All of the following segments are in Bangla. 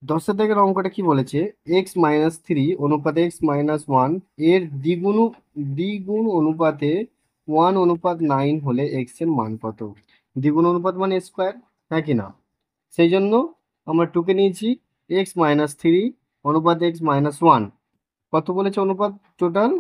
10 দাগের অঙ্কটা কি বলেছে? x-3 অনুপাতে x-1 এর দ্বিগুণ অনুপাতে 1:9 হলে x এর মান কত? দ্বিগুণ অনুপাত মানে স্কোয়ার, হ্যাঁ কি না? সেই জন্য আমরা টুকে নিয়েছি x-3 অনুপাত x-1। কত বলেছে অনুপাত? টোটাল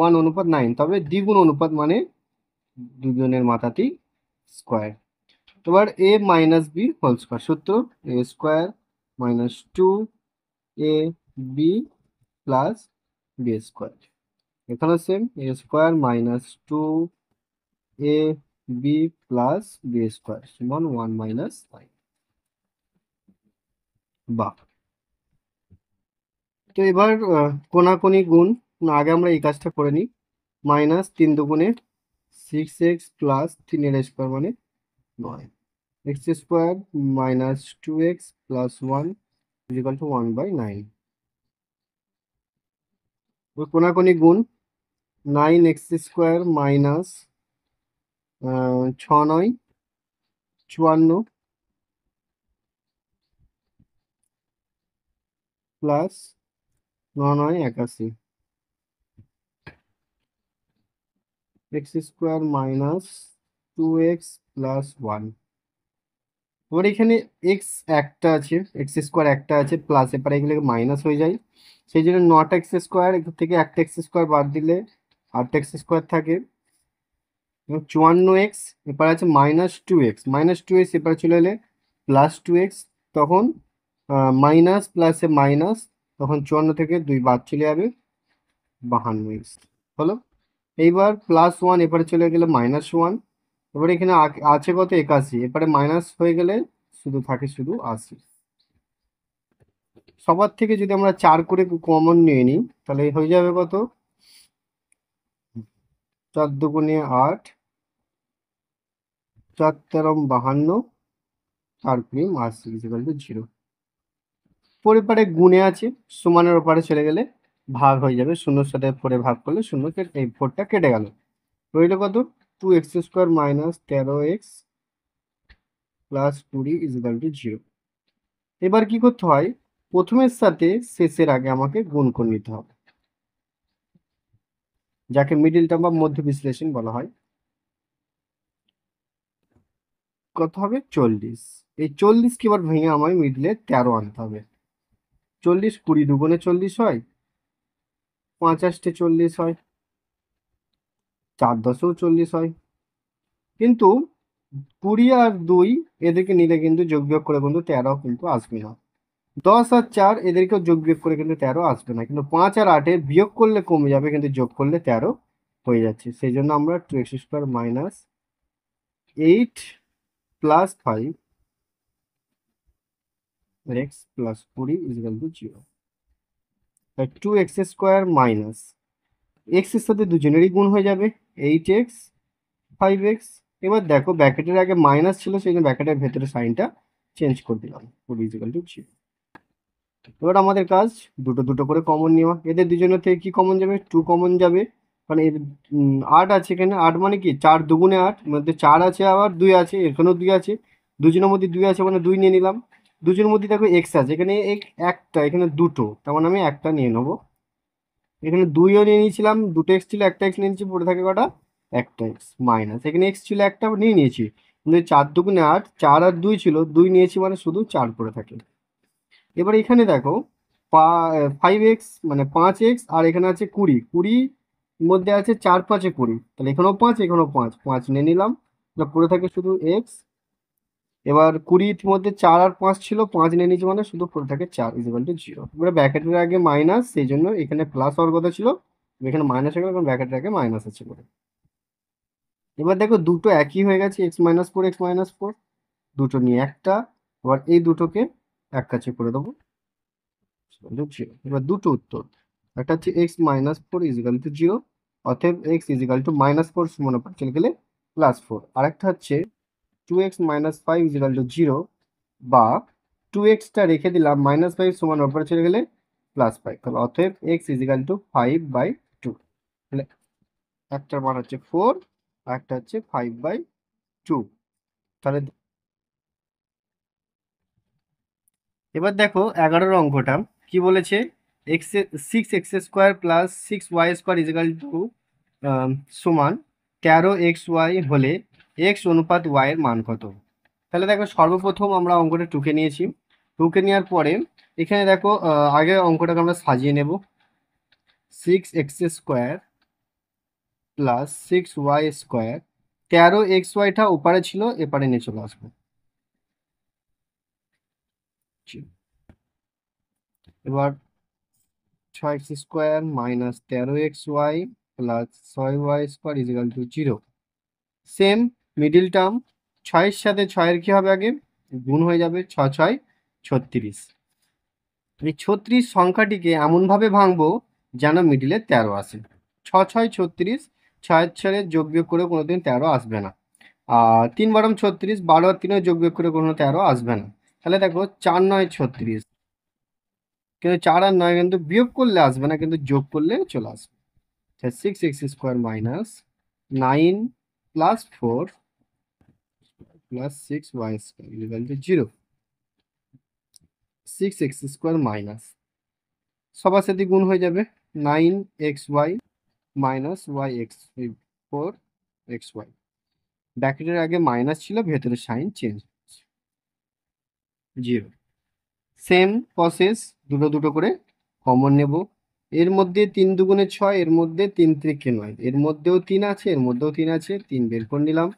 1:9, তবে দ্বিগুণ অনুপাত মানে দুজনের মাথাতেই স্কোয়ার। এবার a-b হোল স্কোয়ার সূত্র a² - 2ab প্লাস b²। এখানে same a² - 2ab plus b² সমান 1 - 9। বাহ। তো এবার কোনাকুনি গুণ। না, আগে আমরা এই কাজটা করে নিই। -3 × 6x প্লাস 3 মানে 9। x² - 2x plus 1 = 1/9। কোনাকুনি গুণ। 9x² minus 6×9 = 54 plus 9×9 = 81। x² minus 2x plus 1। এবার এখানে এক্স একটা আছে, x² একটা আছে, প্লাস এবার এগুলোকে মাইনাস হয়ে যায়। সেই জন্য 0x² থেকে একটা x² বাদ দিলে 8x² থাকে। এবং 54x এবার আছে -2x এবার চলে এলে +2x। তখন মাইনাস প্লাসে মাইনাস, তখন 54 থেকে 2 বাদ চলে যাবে, 52x হলো। এইবার +1 এবারে চলে গেলে -1। এবার এখানে আছে কত? 81। এবারে মাইনাস হয়ে গেলে শুধু থাকে শুধু 80। সবার থেকে যদি আমরা 4 করে কমন নিয়ে নিই তাহলে হয়ে যাবে কত? 4 দুগুণে 8, 4 তেরম 52, 4 কুড়ি 80 = 0। পরে গুণে আছে, সমানের ওপারে চলে গেলে ভাগ হয়ে যাবে। শূন্যর সাথে 4 ভাগ করলে এই 4টা কেটে গেল। রইল কত? 2x² minus 13x plus 20 = 0। এবার কি করতে হয়? প্রথমের সাথে শেষের আগে আমাকে গুণ করে নিতে হবে, যাকে মিডিল টার্ম বা মধ্য বিশ্লেষণ বলা হয়। কত হবে? 40। এই 40 কে এবার ভেঙে আমায় মিডলে 13 আনতে হবে। 40 20 দুগুণে 40 হয়, 5 8 40 হয়, 4 10 40 হয়। কিন্তু 20 আর 2 এদেরকে নিলে কিন্তু যোগ বিয়োগ করে কিন্তু 13 কিন্তু আসবে না। 10 আর 4 এদেরকেও যোগ বিয়োগ করে কিন্তু 13 আসবে না। কিন্তু 5 আর 8 বিয়োগ করলে কমে যাবে, কিন্তু যোগ করলে 13 হয়ে যাচ্ছে। সেই জন্য আমরা 2x² minus 8 plus 5 x plus 20 = 0। 2x² minus x এর সাথে দুজনেরই গুণ হয়ে যাবে, 8x 5x। এবার দেখো ব্র্যাকেটের আগে মাইনাস ছিল, সেই জন্য ব্র্যাকেটের ভেতরে সাইনটা চেঞ্জ করে দিলাম, 20 = 0। এবার আমাদের কাজ দুটো দুটো করে কমন নেওয়া। এদের দুজনের থেকে কি কমন যাবে? 2 কমন যাবে, কারণ এর 8 আছে এখানে। 8 মানে কি? 4 দুগুণে 8, মধ্যে 4 আছে আবার 2 আছে, এখানেও 2 আছে। দুজনের মধ্যে 2 আছে মানে 2 নিয়ে নিলাম। দুজনের মধ্যে দেখো এক্স আছে, এখানে একটা, এখানে দুটো, তার মানে আমি একটা নিয়ে নেবো। এখানে 2ও নিয়ে নিয়েছিলাম, দুটো এক্স ছিল, একটা এক্স নিয়ে নিয়েছি, পড়ে থাকে কটা? একটা এক্স মাইনাস এখানে এক্স ছিল একটা নিয়ে নিয়েছি, কিন্তু 4 দুগুণে 8, 4 আর 2 ছিল, 2 নিয়েছি মানে শুধু 4 পড়ে থাকে। এবার এখানে দেখো 5x মানে 5x, আর এখানে আছে 20, 20 মধ্যে আছে 4 5 20, তাহলে এখানেও 5 এখানেও 5, 5 নিয়ে নিলাম, তাহলে পড়ে থাকে শুধু এক্স। এবার 20 মধ্যে 4 আর 5 ছিল, 5 নিয়ে নিয়েছি মানে শুধু পড়ে থাকে 4 = 0। এবার ব্র্যাকেটের আগে মাইনাস, সেই জন্য এখানে প্লাস হওয়ার কথা ছিল, এখানে মাইনাস হয়ে গেল কারণ ব্র্যাকেটের আগে মাইনাস আছে বলে। এবার দেখো দুটো একই হয়ে গেছে, x-4 দুটো নিয়ে একটা, আবার এই দুটোকে এক কাছে করে দেবো, 0। এবার দুটো উত্তর, একটা হচ্ছে x-4 = 0, অতএব x = -4 সমানুপাত চলে গেলে +4। আরেকটা হচ্ছে 2x - 5 = 0, বা 2xটা রেখে দিলাম, -5 সমান ওপরে চলে গেলে +5। তাহলে অতএব x = 5/2। তাহলে একটার মান হচ্ছে 4, আর একটা হচ্ছে 5/2। তাহলে এবার দেখো 11 অঙ্কটা কি বলেছে, x 6x² plus 6y² is equal two সমান 13xy হলে এক্স অনুপাত ওয়াই এর মান কত। তাহলে দেখো সর্বপ্রথম আমরা অঙ্কটা টুকে নিয়েছি, টুকে নেওয়ার পরে এখানে দেখো আগে অঙ্কটাকে আমরা সাজিয়ে নেব। 6x² প্লাস 6y², 13xyটা ওপারে ছিল, এপারে নিয়ে চলে আসবো। এবার 6x² minus 13xy plus 6y² is equal to 0। Same middle term, 6-এর সাথে 6-এর কি হবে আগে গুণ হয়ে যাবে, 6 6 36। এই 36 সংখ্যাটিকে এমনভাবে ভাঙবো যেন মিডিলে 13 আসে। 6 6 36, 6-এর সাথে যোগ বিয়োগ করে কোনোদিন 13 আসবে না। আর 3 বারম 36, 12 আর 3 যোগ বিয়োগ করে কোনো 13 আসবে না। তাহলে দেখো 4 9 36, কিন্তু 4 আর 9 কিন্তু বিয়োগ করলে আসবে না, কিন্তু যোগ করলে চলে আসবে। 6x² minus 9 plus 4 plus 6y² equal to 0। 6x² minus সবার সাথে গুণ হয়ে যাবে, 9xy মাইনাস y(4xy), ব্র্যাকেটের আগে মাইনাস ছিল, ভেতরে সাইন চেঞ্জ, 0। সেম প্রসেস, দুটো দুটো করে কমন নেব। এর মধ্যে 3 দুগুণে 6, এর মধ্যে 3 3 9, এর মধ্যেও 3 আছে, এর মধ্যেও 3 আছে, 3 বের করে নিলাম।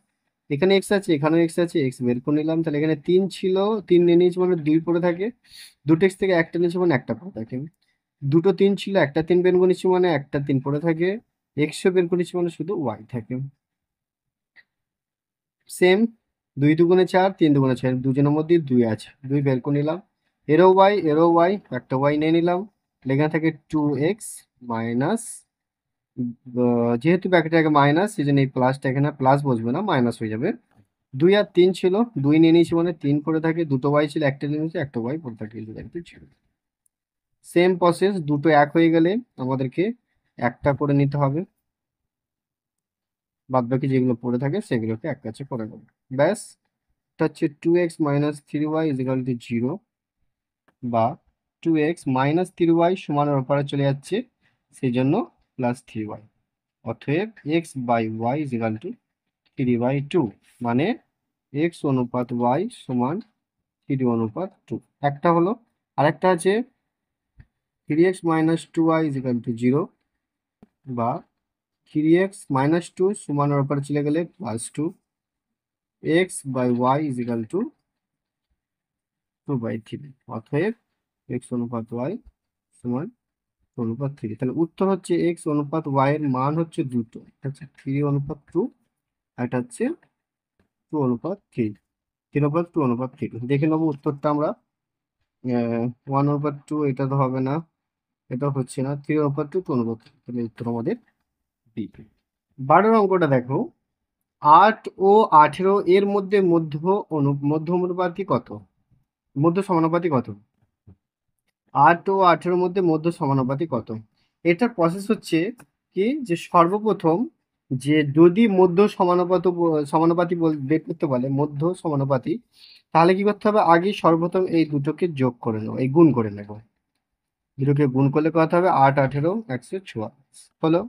এখানে এক্স আছে, এখানেও এক্স আছে, এক্স বের করে নিলাম। তাহলে এখানে 3 ছিল, 3 নিয়ে নিয়েছি মানে 2 পড়ে থাকে, দুটো এক্স থেকে একটা নিয়েছি মানে একটা পড়ে থাকে। দুটো 3 ছিল, একটা 3 বের করে নিচ্ছি মানে একটা 3 পড়ে থাকে, এক্সও বের করে নিচ্ছি মানে শুধু ওয়াই থাকে। সেম 2 দুগুণে 4, 3 দুগুণে 6, দুজনের মধ্যে 2 আছে, 2 বের করে নিলাম। এরও ওয়াই, একটা ওয়াই নিয়ে নিলাম। লেখা থাকে 2x মাইনাস, যেহেতু ব্র্যাকেটে আগে মাইনাস সেই জন্য এই প্লাসটা এখানে প্লাস বসবে না, মাইনাস হয়ে যাবে। 2 আর 3 ছিল, 2 নিয়ে নিয়েছি মানে 3 পড়ে থাকে, দুটো ওয়াই ছিল, একটা নিয়ে নিয়েছি, একটা ওয়াই পড়ে থাকে, ছিল। সেম প্রসেস, দুটো এক হয়ে গেলে আমাদেরকে একটা করে নিতে হবে, বাদ বাকি যেগুলো পড়ে থাকে সেগুলোকে এক কাছে করে নেবো, ব্যাস। এটা হচ্ছে 2x minus 3y is equal to 0, বা 2x মাইনাস 3y সমানের ওপারে চলে যাচ্ছে, সেই জন্য প্লাস 3y। অতএব X by Y is equal to 3/2, মানে এক্স অনুপাত ওয়াই সমান 3/2। একটা হলো, আরেকটা আছে 3x minus 2y is equal to 0, বা 3x মাইনাস 2 সমানের ওপরে চলে গেলে plus 2, X by Y is equal to 2/3। অতএব এক্স অনুপাত ওয়াই সমান 2/3। তাহলে উত্তর হচ্ছে এক্স অনুপাত ওয়াই এর মান হচ্ছে দুটো, একটা হচ্ছে 3/2, আর একটা হচ্ছে 2/3। 3/2/3 দেখে নেবো উত্তরটা আমরা। 1/2 এটা তো হবে না, এটা হচ্ছে না, 3/2, 2/3, তাহলে উত্তর আমাদের বি। 12 অঙ্কটা দেখো, 8 ও 18 এর মধ্যে মধ্য অনুপাতি কত, মধ্য সমানুপাতি কত। 8 ও 18 এর মধ্যে মধ্য সমানুপাতি কত। এটার প্রসেস হচ্ছে কি, যে সর্বপ্রথম যে যদি মধ্য সমানুপাতি বের করতে বলে, মধ্য সমানুপাতি, তাহলে কি করতে হবে, আগে সর্বপ্রথম এই দুটোকে যোগ করে নেবো, এই গুণ করে নেবো। দুটোকে গুণ করলে কত হবে, 8 18 144 হলো।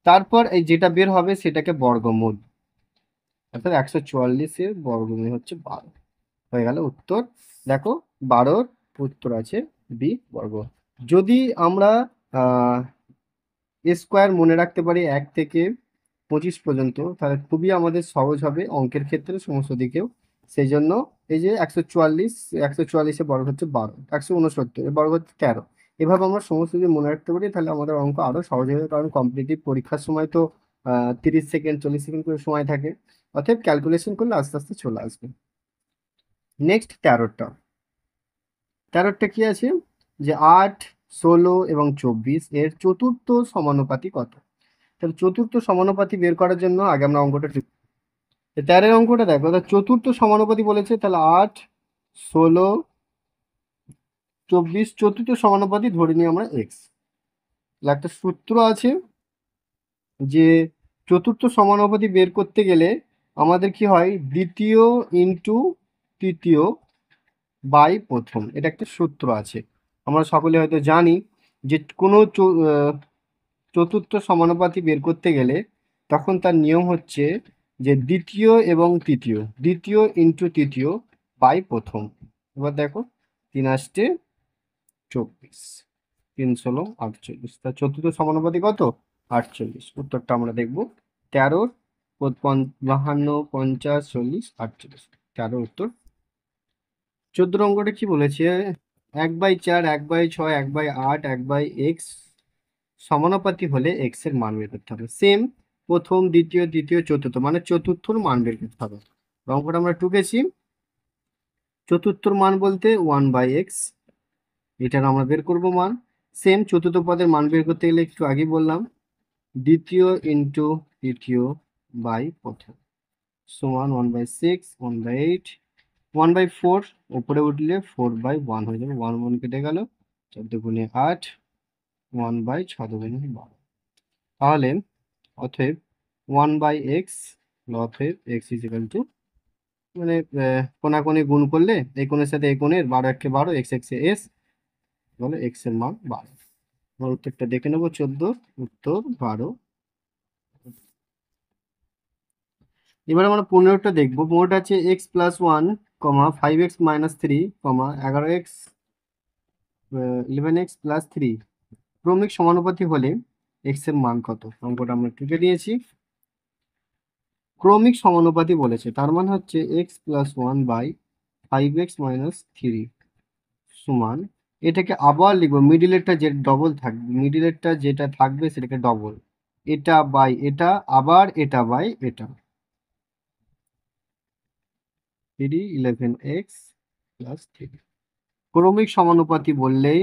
তারপর এই যেটা বের হবে সেটাকে বর্গমূল, অর্থাৎ 144-এর বর্গমূল হচ্ছে 12, হয়ে গেল উত্তর। দেখো 12-র উত্তর আছে বি, বর্গ। যদি আমরা স্কোয়ার মনে রাখতে পারি 1 থেকে 25 পর্যন্ত, তাহলে খুবই আমাদের সহজ হবে অঙ্কের ক্ষেত্রে সমস্ত দিকেও। সেই জন্য এই যে 144, 144-এর বর্গ হচ্ছে 12, 169 এর বর্গ হচ্ছে 13, এভাবে আমরা সমস্ত যদি মনে রাখতে পারি তাহলে আমাদের অঙ্ক আরো সহজ হবে, কারণ কম্পিটিটিভ পরীক্ষার সময় তো 30 সেকেন্ড 40 সেকেন্ড করে সময় থাকে, অতএব ক্যালকুলেশন করলে আস্তে আস্তে চলে আসবে। নেক্সট 13টা কি আছে, যে 8 16 এবং 24 এর চতুর্থ সমানুপাতি কত। তাহলে চতুর্থ সমানুপাতি বের করার জন্য আগে আমরা অঙ্কটা 13-এর অঙ্কটা দেখো, তাহলে চতুর্থ সমানুপাতি বলেছে, তাহলে 8 16 24 চতুর্থ সমানুপাতি ধরে নিই আমরা এক্স। তাহলে একটা সূত্র আছে যে চতুর্থ সমানুপাতি বের করতে গেলে আমাদের কি হয়, দ্বিতীয় ইন্টু তৃতীয় বাই প্রথম, এটা একটা সূত্র আছে, আমরা সকলে হয়তো জানি যে কোনো চতুর্থ সমানুপাতি বের করতে গেলে তখন তার নিয়ম হচ্ছে যে দ্বিতীয় এবং তৃতীয়, দ্বিতীয় ইন্টু তৃতীয় বাই প্রথম। এবার দেখো 3 × 8 = 24, 3 × 16 = 48, তার চতুর্থ সমানুপাতি কত? 48। উত্তরটা আমরা দেখব 13, 52, 50, 40, 48, 13 উত্তর। 14 অঙ্কটা কি বলেছে? 1/4, 1/6, 1/8, 1/x সমানুপাতি হলে এক্স এর মান বের করতে হবে। সেম প্রথম, দ্বিতীয়, তৃতীয়, চতুর্থ, মানে চতুর্থর মান বের করতে হবে। অঙ্কটা আমরা টুকেছি, চতুর্থর মান বলতে 1/x, এটার আমরা বের করব মান। সেম চতুর্থ পদের মান বের করতে গেলে একটু আগে বললাম দ্বিতীয় ইন্টু তৃতীয় বাই প্রথম সমান 1/6, 1/8, 1/4, উপরে উঠলে 4/1 হয়ে যাবে, 1 1 কেটে গেল, 14 × 8, 1/6 তাহলে অতএব 1/x, অতএব x = মানে কোনাকুনি গুণ করলে এই কোণের সাথে এই কোণের 12 × 12, x x s, বলে x এর মান 12। আমরা উত্তরটা দেখে নেবো, 14 উত্তর 12। এবার আমরা 15টা দেখবো। 15টা আছে x + 1, 5x - 3, 11x 11x + 3 ক্রমিক সমানুপাতি হলে x এর মান কত? অঙ্কটা আমরা টুকে দিয়েছি। ক্রমিক সমানুপাতি বলেছে, তার মানে হচ্ছে x + 1/5x - 3 সমান, এটাকে আবার লিখবো, মিডিলেরটা যে ডবল থাকবে, মিডিলেরটা যেটা থাকবে সেটাকে ডবল, এটা বাই এটা, আবার এটা বাই এটা, 11x + 3। ক্রমিক সমানুপাতি বললে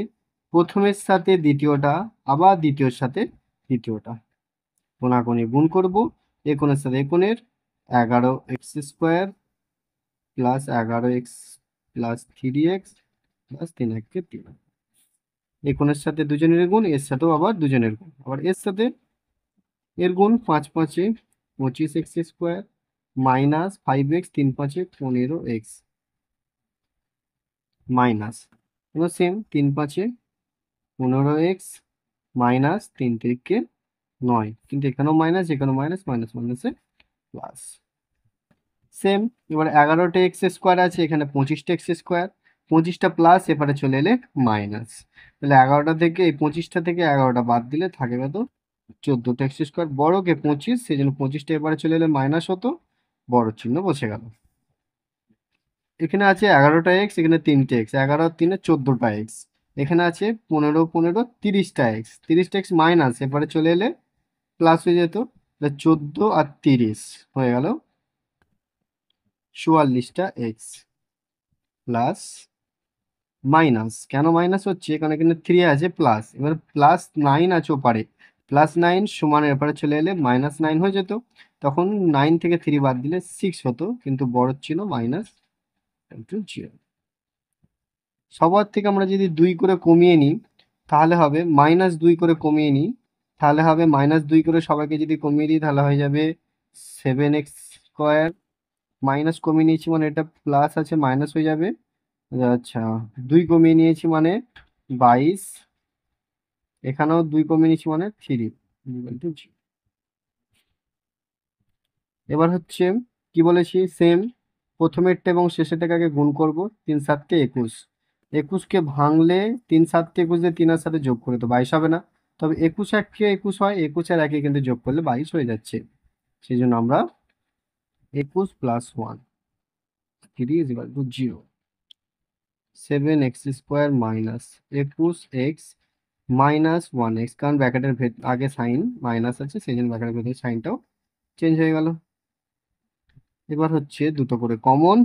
প্রথমের সাথে দ্বিতীয়টা, আবার দ্বিতীয়র সাথে তৃতীয়টা কোনাকুনি গুণ করব, এ কোণের সাথে এ কোণের, 11x² + 11x + 3x + 3 × 3, এই কোণের সাথে দুজনের গুণ, এর সাথেও আবার দুজনের গুণ, আবার এর সাথে এর গুণ, 5 × 5 = 25x² minus 5x, 3 × 5 = 15x minus, same 3 × 5 = 15x minus 3 × 3 = 9, কিন্তু এখানেও মাইনাস, এখানেও মাইনাস, মাইনাস মাইনাসে প্লাস। সেম এবার 11টা x² আছে, এখানে 25টা x², 25টা প্লাস, এবারে চলে এলে মাইনাস, তাহলে 11টা থেকে এই 25টা থেকে 11টা বাদ দিলে থাকে কত? 14টা x², বড়কে 25, সেই জন্য 25টা এবারে চলে এলে মাইনাস হতো, বড় চিহ্ন বসে গেল। এখানে আছে 11টা x, এখানে 3টে x, 11 আর 3 14টা x, এখানে আছে 15 15 30টা x, 30টা x মাইনাস, এবারে চলে এলে প্লাস হয়ে যেত, 14 আর 30 হয়ে গেল 44টা x প্লাস মাইনাস, কেন মাইনাস হচ্ছে? কারণ এখানে 3 আছে প্লাস, এবার +9 আছে ওপারে, +9 সমান এরপরে চলে এলে -9 হয়ে যেত, তখন 9 থেকে 3 বাদ দিলে 6 হতো, কিন্তু বড় ছিল মাইনাস ইন্টু 0। সবার থেকে আমরা যদি 2 করে কমিয়ে নিই তাহলে হবে -2 করে কমিয়ে নিই, তাহলে হবে -2 করে সবাইকে যদি কমিয়ে দিই তাহলে হয়ে যাবে 7x², মাইনাস কমিয়ে নিয়েছি মানে এটা প্লাস আছে মাইনাস হয়ে যাবে, আচ্ছা 2 কমিয়ে নিয়েছি মানে 22, এখানেও 2 কমিয়ে নিয়েছি মানে 3 = 0। এবার হচ্ছে কি বলেছি, সেম প্রথমেরটা এবং শেষেরটাকে আগে গুণ করব, 3 × 7 = 21, 21কে ভাঙলে 3 × 7 = 21 দিয়ে 3 এর সাথে যোগ করে তো 22 হবে না, তবে 21 1 21 হয়, 21 আর 1 কিন্তু যোগ করলে 22 হয়ে যাচ্ছে, সেই জন্য আমরা 21 + 1 3 = 0, 7x² minus 21x minus 1x, কারণ ব্র্যাকেটের আগে সাইন মাইনাস আছে, সেই জন্য ব্র্যাকেটের ভেতরে সাইনটাও চেঞ্জ হয়ে গেল। এবার হচ্ছে দুটো করে কমন,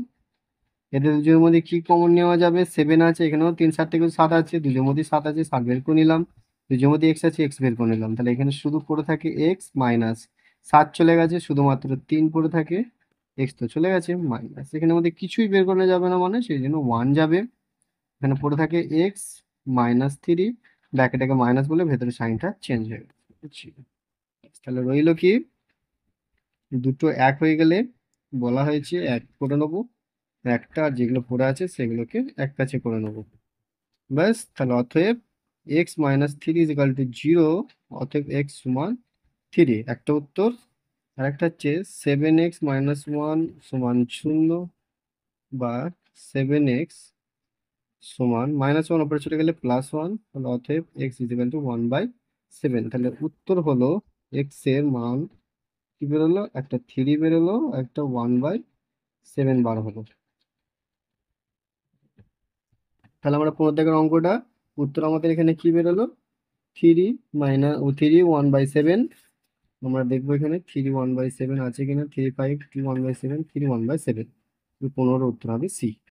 এদের দুজনের মধ্যে কি কমন নেওয়া যাবে? 7 আছে, এখানেও 3 7 থেকে 7 আছে, দুজনের মধ্যে 7 আছে, 7 বের করে নিলাম, দুজনের মধ্যে x আছে, x বের করে নিলাম, তাহলে এখানে শুধু পড়ে থাকে x মাইনাস 7 চলে গেছে, শুধুমাত্র 3 পড়ে থাকে, x তো চলে গেছে মাইনাস, এখানের মধ্যে কিছুই বের করা যাবে না মানে সেই জন্য 1 যাবে, এখানে পড়ে থাকে x -3, ব্র্যাকেটটাকে মাইনাস বলে ভেতরে সাইনটা চেঞ্জ হয়ে গেছে। তাহলে রইল কি, দুটো এক হয়ে গেলে বলা হয়েছে এক করে নেবো, একটা, আর যেগুলো পড়ে আছে সেগুলোকে এক কাছে করে নেবো। ব্যাস, তাহলে অতএব x minus three is equal two zero, অতএব এক্স সমান থ্রি, একটা উত্তর। আর একটা হচ্ছে সেভেন এক্স মাইনাস ওয়ান সমান শূন্য, বা সেভেন এক্স সমান মাইনাস ওয়ান উপরে চলে গেলে প্লাস ওয়ান, তাহলে অতএব X is equal to one by seven. তাহলে উত্তর হলো এক্স এর মান কি বেরোলো, একটা থ্রি বেরোলো, একটা ওয়ান বাই সেভেন বার হলো। তাহলে আমরা 15 দাগের অঙ্কটা উত্তর আমাদের এখানে কি বেরোলো, three minus three one by seven. আমরা দেখবো এখানে থ্রি ওয়ান বাই সেভেন আছে কিনা, three five three one by seven, three one by seven, 15 উত্তর হবে সি।